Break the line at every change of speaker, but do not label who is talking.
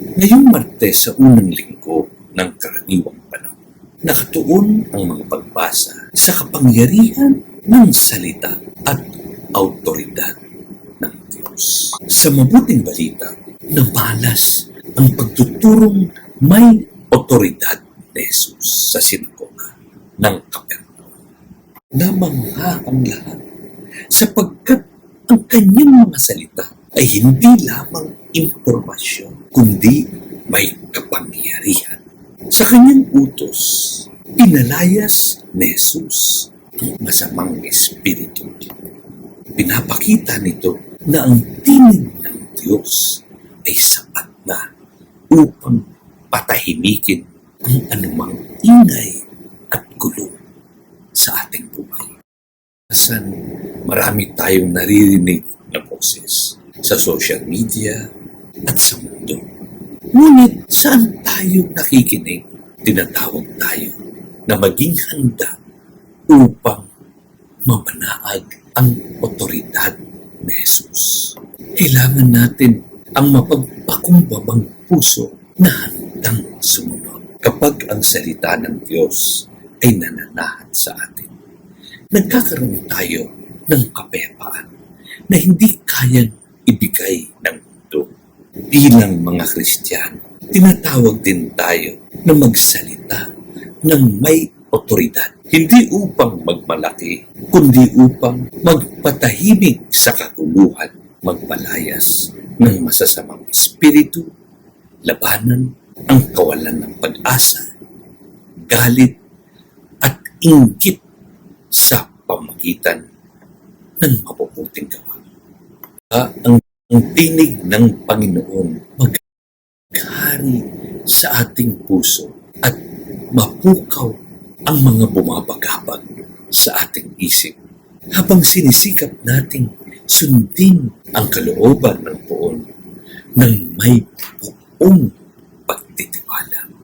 Ngayong Martes sa unang linggo ng karaniwang panahon, nakatuon ang mga pagbasa sa kapangyarihan ng salita at autoridad ng Diyos. Sa mabuting balita, namalas ang pagtuturong may otoridad ni Jesus sa sinagoga ng Capernaum. Namangha ang lahat sapagkat ang kanyang mga salita ay hindi lamang impormasyon, kundi may kapangyarihan. Sa kanyang utos, pinalayas ni Jesus ang masamang espiritu. Pinapakita nito na ang tinig ng Diyos ay sapat na upang patahimikin ang anumang ingay at gulo sa ating buhay. Marami tayong naririnig na boses sa social media at sa mundo. Ngunit saan tayo nakikinig? Tinatawag tayo na maging handa upang mamanaag ang otoridad ni Jesus. Kailangan natin ang mapagpakumbabang puso na handang sumunod kapag ang salita ng Diyos ay nananahan sa atin. Nagkakaroon tayo ng kapayapaan na hindi kayang ibigay ng mundo. Bilang mga Kristiyano, tinatawag din tayo na magsalita ng may otoridad. Hindi upang magmalaki, kundi upang magpatahimik sa kaguluhan, magpalayas ng masasamang espiritu, labanan ang kawalan ng pag-asa, galit, at inggit sa pamagitan ng mabubuting gawa. Ang tinig ng Panginoon maghari sa ating puso at mapukaw ang mga bumabagabag sa ating isip habang sinisikap nating sundin ang kalooban ng poon ng may buong